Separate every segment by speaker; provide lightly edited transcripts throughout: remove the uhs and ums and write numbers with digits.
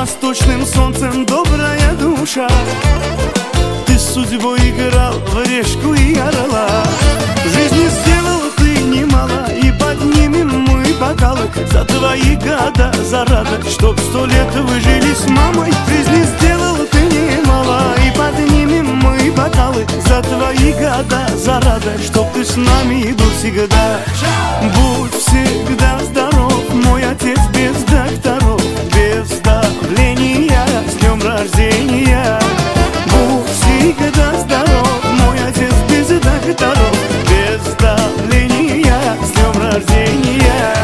Speaker 1: восточным солнцем добрая душа. Ты с судьбой играл в решку и орла. Жизни сделал ты немало, и поднимем мы бокалы за твои года, за радость, чтоб 100 лет вы жили с мамой. Жизни сделал ты немало, и поднимем мы бокалы за твои года, за радость, чтоб ты с нами был всегда. Будь всегда здоров, мой отец без докторов, без давления, с днем рождения. Будь всегда здоров, мой отец без докторов, без давления, с днем рождения.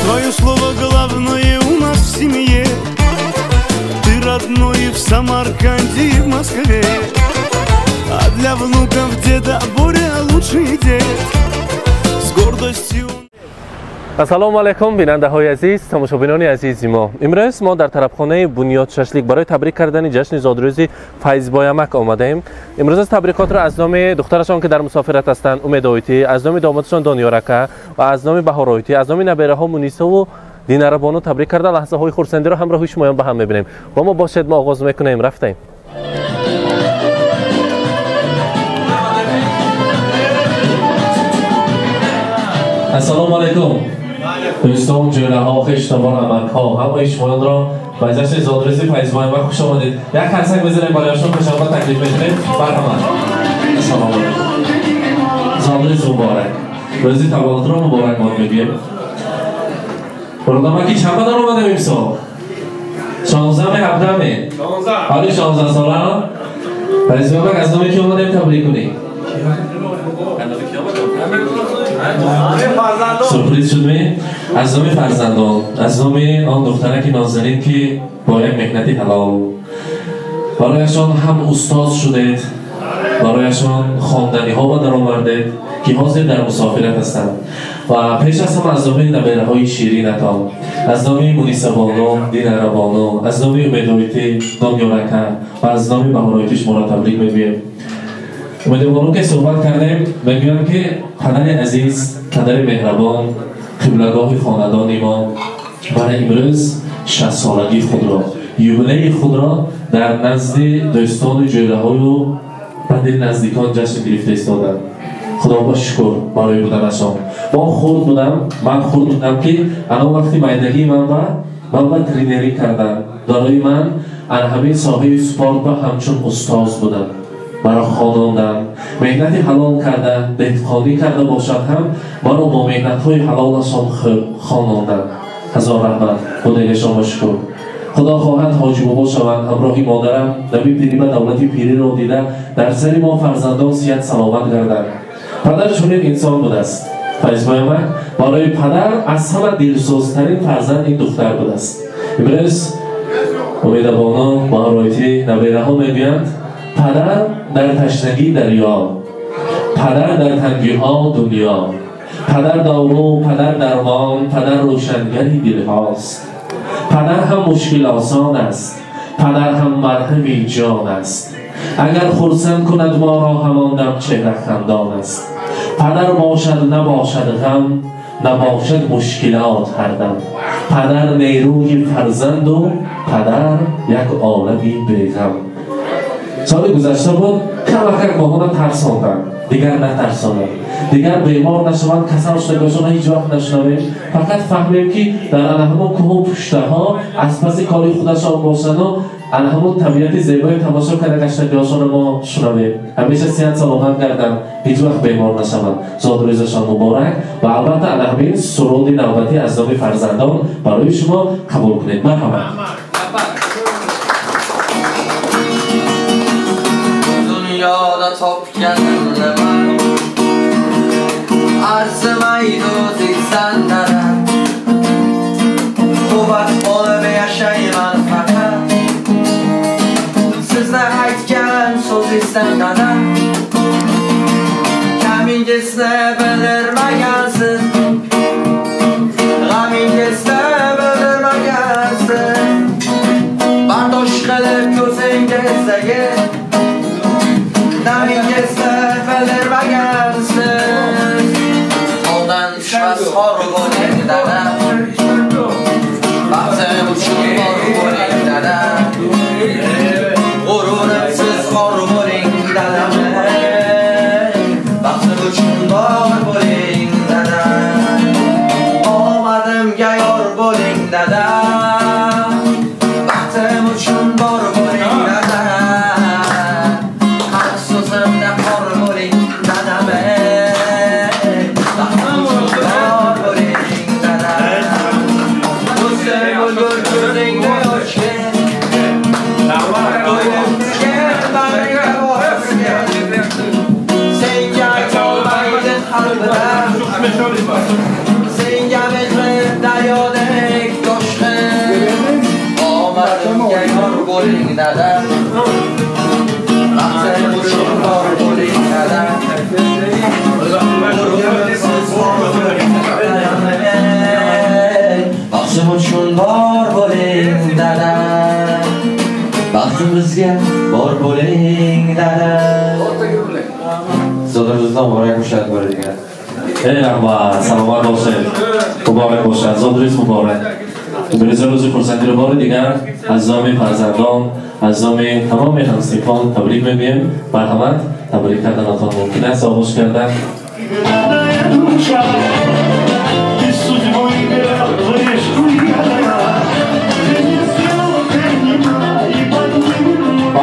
Speaker 1: Твое слово главное у нас в семье. Ты родной в Самарканде и в Москве, а для внуков деда Боря лучший дед. С гордостью.
Speaker 2: السلام علیکم بیننده های عزیز، تماشابینان عزیز ما. امروز ما در طرفخانه بنیاد ششلیک برای تبریک کردن جشن زادروزی فیض بایمک آمده ایم. امروز از تبریکات را از نام دخترشان که در مسافرت هستند امید آیتی، از نام دامادشان دانیارکه و از نام بهار آیتی، از نام نبیره ها منیسا و دینار بانو تبریک کرده. لحظه های خرسندی را همراه شما با هم میبینیم. با ما باشید، ما آغاز میکنیم. رفتیم. السلام علیکم دوستان، جوره ها، خشتبان، امک ها، همه شمایان را به جشن زادروزی فیض بایمک خوش آمدید. یک کنسک بزنید بالایشون خوش آمد تکلیف میکنید. برنامه السلام علیکم، زادروز مبارک، روزی تولد را مبارک باد میگیم. برنامه که چند بدن آمده امسال 16 17 حالی 16 ساله فیض بایمک از نام کی آمدیم تبریک کنیم؟ سورپریز شد می از نام فرزندان، از نام آن دخترک نازنین که با یک مهنتی حلال برایشان هم استاد شدید، برایشان خواندنی ها در آوردید که حاضر در مسافرت هستند. و پیش از هم از نام نبیره های شیرینتان، از نام منیسا بانو، دینار بانو، از نام امیدویتی دانیارکه و از نام بهارایتی شما را تبریک میگویم. امیدوارم که صحبت کردیم میگویم که پدر عزیز، پدر مهربان، قبلگاه خاندان ما برای امروز 60 سالگی خود را، یوبیله خود را در نزد دوستان جوره های و بعد نزدیکان جشن گرفته ایستادند. خدا با شکر برای بودنشان. من خورد بودم که الان وقتی مایدگی من ترینری کردم. دارای من همین ساحه سپورت و همچون استاد بودم. برای خواندن مهنتی حلال کرده، دهقانی کرده باشد هم برای با مهنت‌های حلالشان خواندن. هزار رحمت، خدایشان شکر. خدا خواهد حاجی بابا شوند، همراه مادرم نبی پیری و دولتی پیری را دیده در سر ما فرزندان صحت سلامت گردند. پدر چنین انسان بوده است. فیض بایمک برای پدر از همه دلسوزترین فرزند این دختر بوده است. امروز امید بانو با رایتی نبیره ها میگویند پدر در تشنگی دریا، پدر در تنگی ها دنیا، پدر دارو، پدر درمان، پدر روشنگری دل هاست. پدر هم مشکل آسان است، پدر هم مرهم جان است. اگر خرسند کند ما را همان دم چهره خندان است. پدر باشد نباشد غم، نباشد مشکلات هر دم. پدر نیروی فرزند و پدر یک عالمی بیغم. سال گذشته بود کم ماهان ترساندن، دیگر نترسانند، دیگر بیمار نشوند، کسان شدگاشان هیچ وقت نشنویم. فقط فهمیم که در همون کوه پشته ها از پس کاری خودشان باشند و همون طبیعت زیبای تماشا کرده گشتگیاشان ما شنویم. همیشه صحت سلامت گردن، هیچ وقت بیمار نشوند. زادروزشان مبارک و البته همین سرود نوبتی از نام فرزندان برای شما قبول کنید. مرحبا.
Speaker 3: Dünyada top geldi var, arzumaydı senden. Bu vaxt onu yaşayman fakat, sizle aytgan söz istəmədən. Kəmingisini bildirməgənsiz, Qəmingisini bildirməgənsiz. بار بولینگ دادم وقتمون بار بولینگ دادم غرورمسız بار بولینگ دادم وقتمون بار بولینگ دادم آمدم یار بولینگ دادم وقتمون بار بولینگ دادم مخصوصم نه بار بولینگ دادم بولینگ دادم وقتمون بار بولینگ دادم وقتمون بار بولینگ دادم وقتimizga bor bo'ling dadam Zodarizdan muborak bo'lsin bo'ladigan
Speaker 2: ey rahmat salomat bo'lsin muborak bo'lsin zodiriz muborak Birisi روز فرصتی رو بار دیگر از نام فرزندان از نام تمام همسیفان تبریک میگیم مرحمت تبریک کردناتان ممکن است آغوش کردن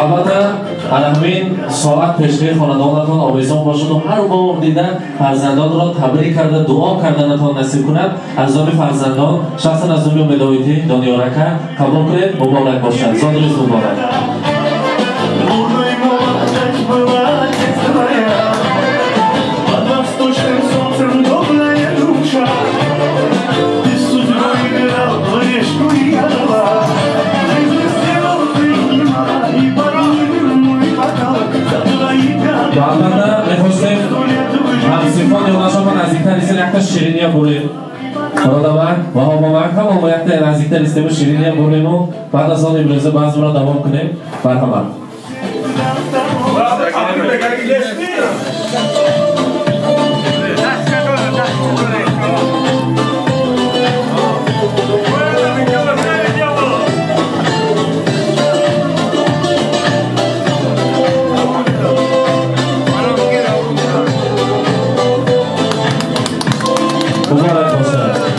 Speaker 2: البته همین ساعت پیشگی خاندانتان آویزان باشد و هر بار دیدن فرزندان را تبریک کرده دعا کردنتان نصیب کند از نام فرزندان شخصا از نام مداویتی دانیارکه قبول کنید مبارک باشد زادروز مبارک و البته میخواستیم همسیفان یوناشان نزدیکتر ایستیم یک تا شیرینی ها بریم برادر و همامک هم اما یک تا نزدیکتر ایستیم و شیرینی ها بریم و بعد از آن امروزه بعض را دوام کنیم مرحمت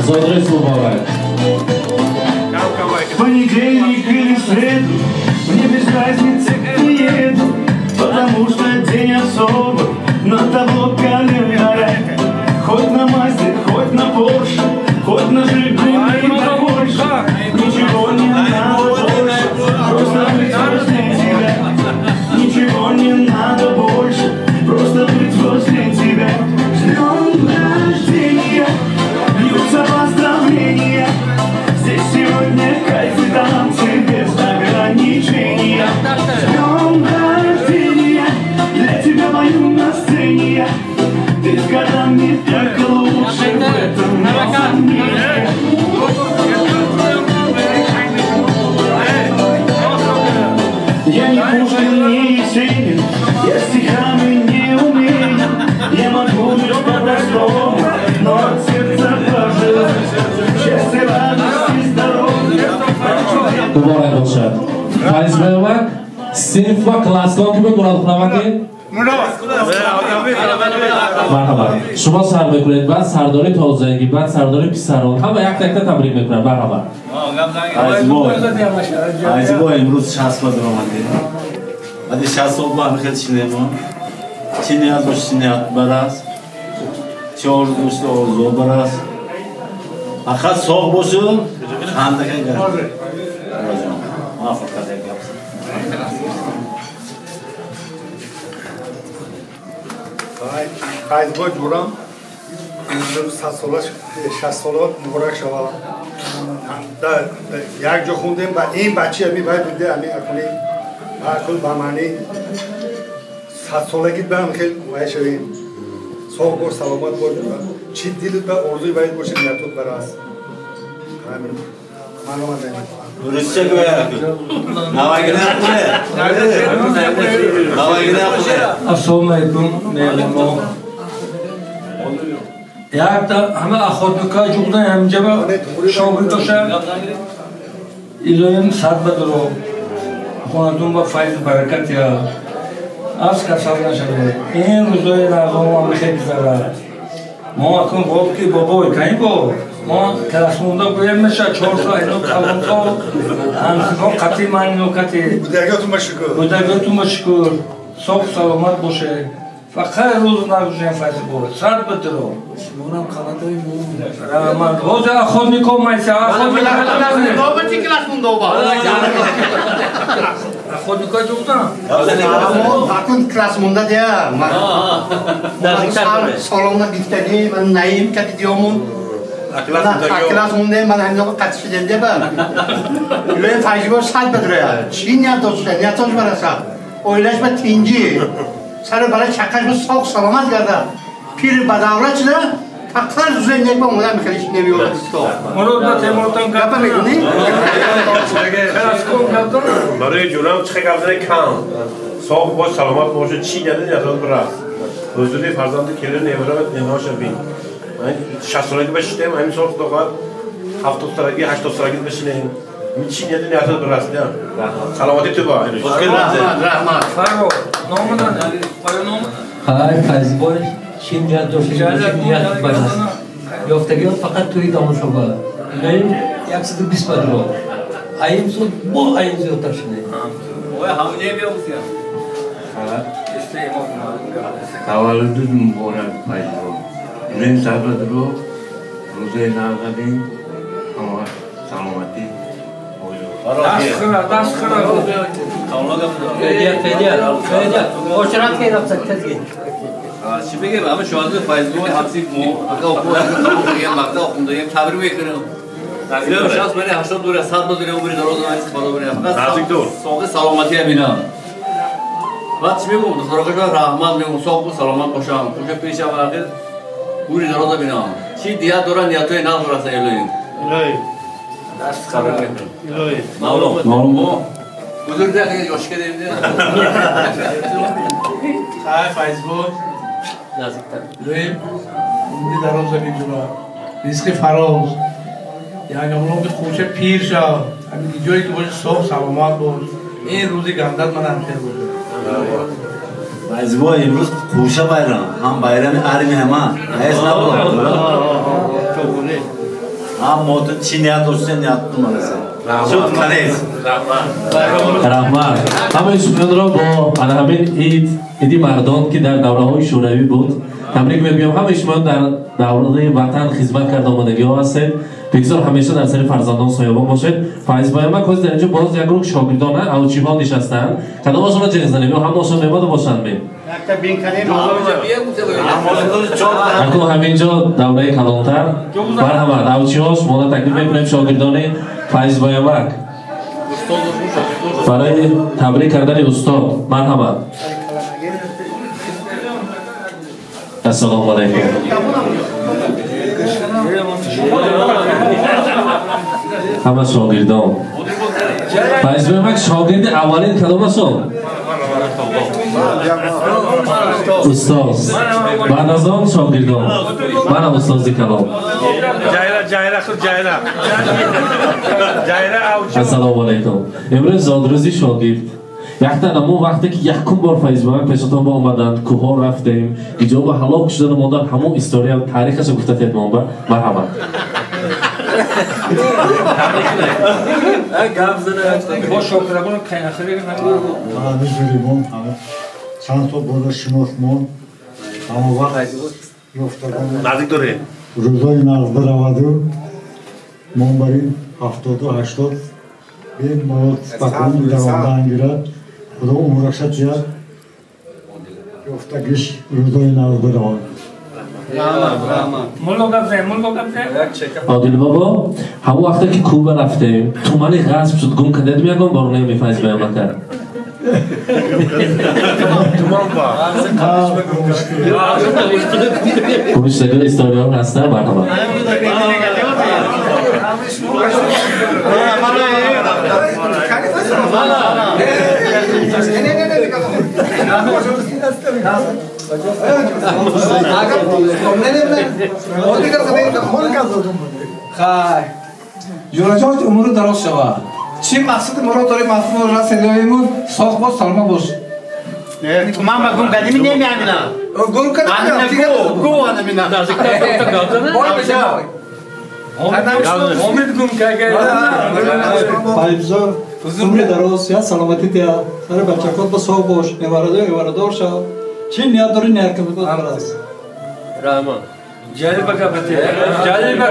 Speaker 2: Зодорис мубарак.
Speaker 1: Понедельник или среду, мне без разницы приеду, потому что день особый на табло календаря. Хоть на Мазде, хоть на Порше, хоть на Жигули и на Больше, ничего не надо больше, просто быть возле тебя. Ничего не надо больше, просто быть возле тебя. С днем рождения! Бьются поздравления. Здесь сегодня кайф и танцы без ограничения. С днем рождения, для тебя пою на сцене. Ты с годами только лучше в этом новом мире. Я не Пушкин, не Есенин, я стихами не умею. Я могу быть по-простому, но от сердца пожелать счастья, радости, здоровья.
Speaker 2: Muborak bo'lsin. Fayz Beymak, sinf va klassdan kim bo'ladi? Marhamat. Shuma sar میکنید بعد سرداری تازگی بعد سرداری پسران همه یک تک تبریک میکنن مرحبا.
Speaker 4: عزیزو امروز 60 با درآمدی. بعد 60 با خیلی سینما. سینیات باش سینیات براست. چهار دوست آرزو براست. فقط ساق باشون خنده کنید. موفق کنید.
Speaker 5: Qayz boy buram. Imroz 60 سالات مبارک شود. یک جا خوندیم با این بچه همی باید بوده همی اکنی کل با معنی 100 سالگی برم خیلی باید شویم. ساق بار سلامت بار چی دیلت با ارزوی باید باشیم نتوت براست. معلوم داریم.
Speaker 4: درسته گویا. نواگی نکنه. نواگی نکنه.
Speaker 6: Assalamu alaikum. یک همه اخواتنکای جوگدن همینجا با شاگرد داشتن ایلویم صد بدرو خواندون با فیض برکت یا از کسال نشده این روزای نظام هم خیلی زده ما اکن گفت که بابای کنی با ما کلاس مونده گویم میشه 4 سال اینو کلام سال همسیخان قطعی من اینو کتی بودرگاتون مشکر صبح سلامت باشه فقط روز نگوشیم فیض بود صد بدرو
Speaker 7: مونم خلطای مون
Speaker 6: رحمت روز اخواد میکن میشه اخواد میکن اخواد میکن جوگدن
Speaker 8: اکن کلاس مونده دیا سالم نگیفتنی من نایم کتی دیامون کلاس مونده من همین رو قطع شدیم دیا با ایلوی فیض صد بدره چی نیت داشته نیتاش برسه اویلش با تینجی سر برای چکش با ساق سلامت گرده پیر بداورت شده فقط روزای نیک با مادر میخواهیش نمیورد تو
Speaker 6: مرود با تیمورتان
Speaker 8: گفت میگونی؟
Speaker 9: برای جونم چه گفتن کم ساق باش سلامت باشه چی نده نیتاد برست حضوری فرزند کلی نیورد نماش بین من 60 سالگی بشیدم همین سال خدا 70 سالگی 80 سالگی بشینیم چی نده نیتاد برست نه سلامتی تو با
Speaker 8: رحمت
Speaker 6: فرو نامدن پایو نامدن
Speaker 7: های فیضبای چین نیت داشته چین نیت برست یافتگی ها فقط توی داموشا با این 120 بدرو این سود با این زیادتر شده
Speaker 3: همونجا بیا بسیار
Speaker 10: تولد مبارک فیضبا این صد بدرو روزه نرغبین اما سلامتی
Speaker 6: دست خرا
Speaker 7: فیدیال اوشرات که رفت سکتت
Speaker 3: چی بگم همه شاهد فیضبای حبسی مو اگه بگم مقطع خونده یم تبری میکنم نزدیک شخص برای 80 دوره 100 دوره عمری دراز نمیشه بالا بره
Speaker 9: نزدیک دور
Speaker 3: سوق سلامتی ببینم بعد چی میگم دخترکش رحمت میگم سوق سلامت باشم خوش پیش آخر عمری دراز ببینم چی دیات دوران نیاتای نام برسه ایلوین دست خبر ایلوین معلوم بزرگ دیگه جوش کردیم
Speaker 11: خای فیضبای
Speaker 3: نزدیکتر
Speaker 11: دویم عمری دراز ببینم ریسک فراز یعنی اونم که خوشه پیر شد همین جایی که باشه صبح سلامت بود این روزی گندت من هم خیر بود
Speaker 4: فیضبا امروز خوشه بایرام هم بایرام ارمی همه ایس نبود هم موتون چی نیت داشته نیت تو مرسه شد کنیز
Speaker 2: رحمت همه شما را با همین ایدی مردان که در دوره های شوروی بود تبریک میگویم. همه شما در دوره وطن خدمت کرده آمدگی ها هستید. بگذار همیشه در سر فرزندان سایبان باشید. فیضبای ما کوز در اینجا باز یک گروه شاگردان اوچی ها نشستند. کدامشون را جنس زنیم هم باشند نماده باشند می اکنون همینجا دوره کلانتر برهمت اوچی هاش ما تکلیف میکنیم شاگردان فیضبای مک برای تبریک کردن استاد. مرحبا. السلام علیکم. همه شاگردان فیضبای مک شاگرد اولین کدام هستند؟ استاد. بعد از آن شاگردان. منم استاد کلام. السلام علیکم. امروز زادروزی شاگرد. یک تنمون وقتی که یکم بار فیضبای مک پیشتان با آمدند کوه رفتیم اینجا با هلاک شدن ماندن همون استوریا تاریخش گفته تید منبع. مرحبا.
Speaker 6: با شاکرمون که آخری نگو
Speaker 12: می‌ذاریم چند تا بالا شناختمان اما وقت یافتگان
Speaker 9: نزدیک دوره
Speaker 12: روزای نقد روادو من بریم 70-80 این مواد بکنیم در آمده انگیرد خدا عمرشت زیاد یافتگیش روزای نقد روادو
Speaker 2: عادل بابا همون وقتی که کوبه رفتیم تومانی غصب شد گم کردید میگم بارو نمی فیضبای مک کرد
Speaker 9: تومان با
Speaker 2: گوشتگاه استادیوم هستن. مرحبا.
Speaker 11: جونجات امور درست شود. چی مقصد مراد داری مفهوم را سلیمون ساخت باز سلام باش.
Speaker 8: تو من بگم قدیمی نمی‌امینم.
Speaker 11: گم کنم.
Speaker 8: گو آنمینا.
Speaker 11: باید بشه. امید گم که
Speaker 12: پایبزار عمر دراز یا سلامتی تیا سر بچه کات با ساق باش نواردار شد چی نیاد داری نیاد که بگو دراز
Speaker 7: رحمان
Speaker 6: جالب بکبته جالب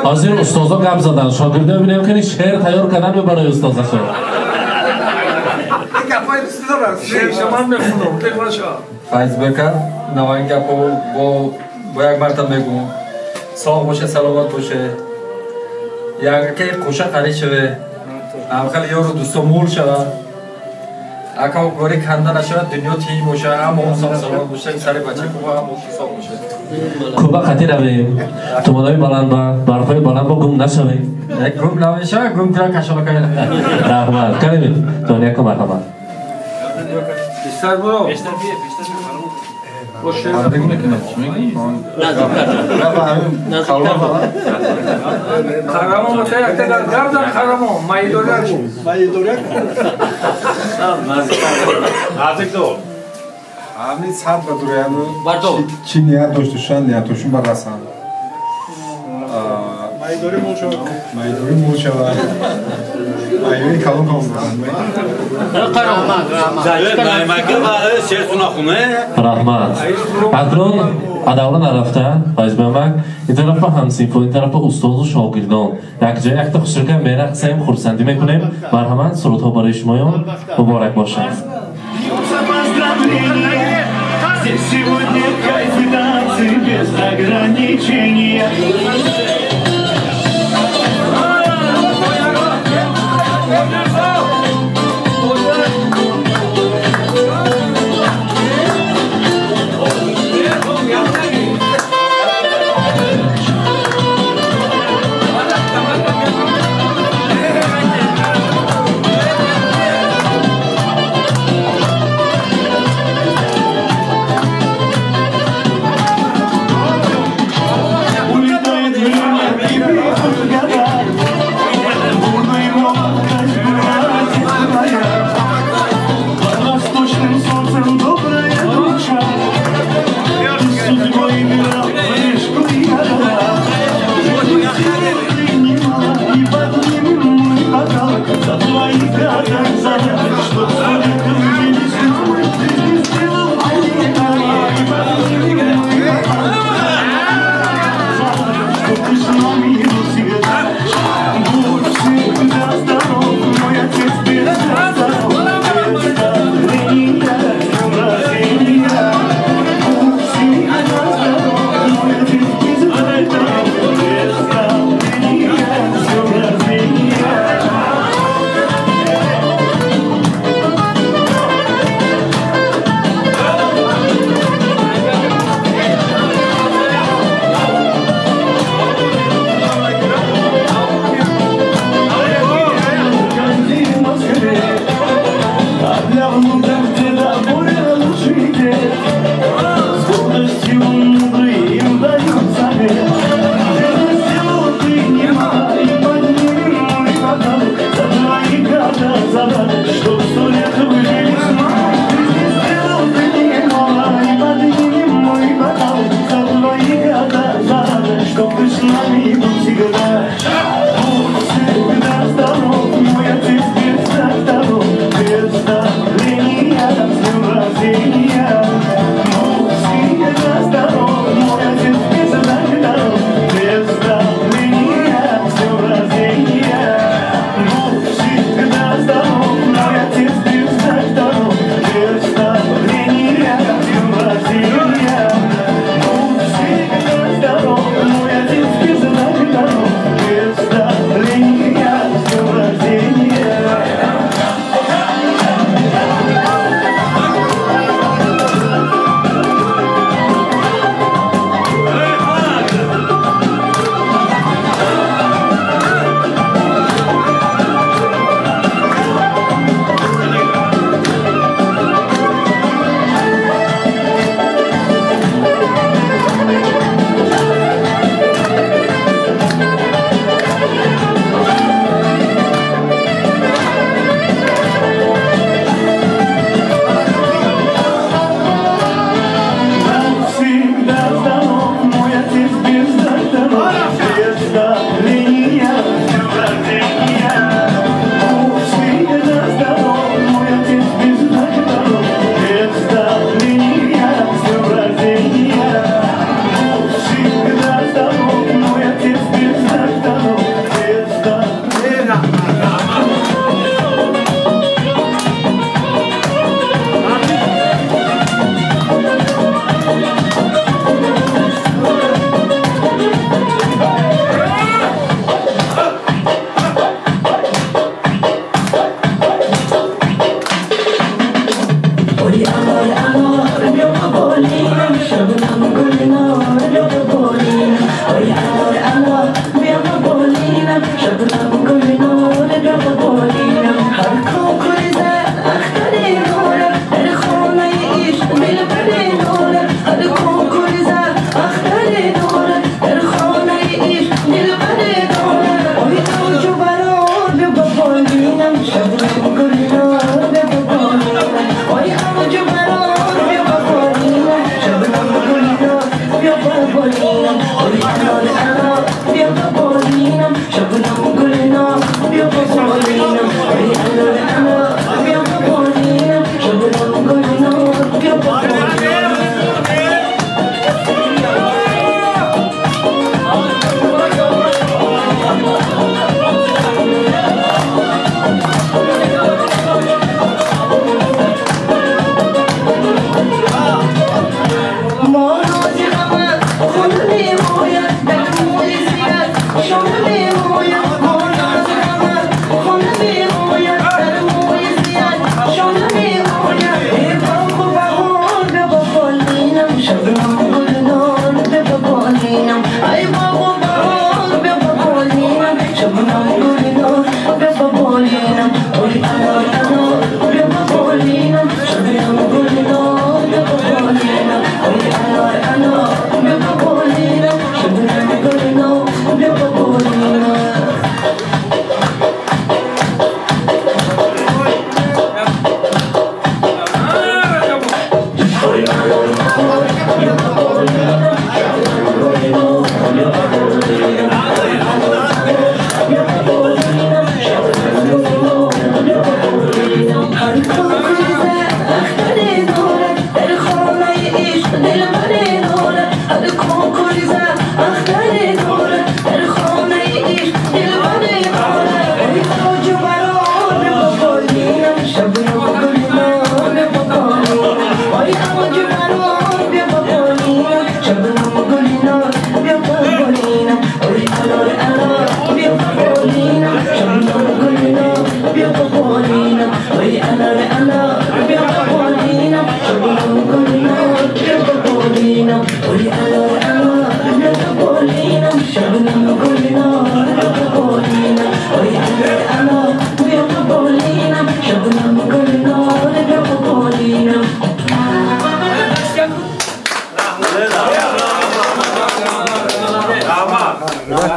Speaker 2: حاضر استادا گپ زدن شاگرده ببینیم که شعر تیار کردن یا برای استادا شد
Speaker 6: شما هم بخونم تکرار شد
Speaker 13: فایز بکر نوین گپو با یک مرتبه بگم ساق باشه سلامت باشه یک که کوشه خرید شده خیلی یارو دوستا مول شده اکا گوری کنده نشده دنیا تیج باشه اما اون ساق سلامت باشه سر بچه کوبه هم ساق باشه
Speaker 2: کوبه خطی رویم تو مدامی بلند با برفای بلند با گم نشویم
Speaker 13: یک گم نمیشه گم کرا کشاله کنیم
Speaker 2: رحمت کنیم تو نیکم مرحمت
Speaker 6: بیشتر برو باشه خرامو متى يحتاج گردن خرامو مایدوریک
Speaker 9: نازک دو
Speaker 14: همین صد بدوریانو
Speaker 3: بردو
Speaker 14: چی نیت داشتن نیتشون برسن
Speaker 5: مایدوری مول شد
Speaker 14: مایدوری کلون
Speaker 2: رحمت اکنون ادولا نرفته فایز بمک این طرف همسیمفو این طرف استاد و شاگردان یک جای یک تا خوشرکه میرقصیم خورسندی میکنیم مرحمت سرودها برای شمایان مبارک باشد
Speaker 1: Здесь сегодня кайф и танцы без ограничения.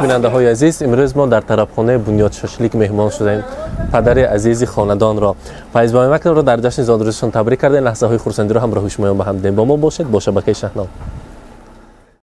Speaker 2: بیننده های عزیز، امروز ما در طربخانه بنیاد شاشلیک مهمان شدیم. پدر عزیز خاندان را فیض بایمک را در جشن زادروزشان تبریک کرده. لحظه های خرسندی را همراه شما با هم دیم. با ما باشید با شبکه شهنام.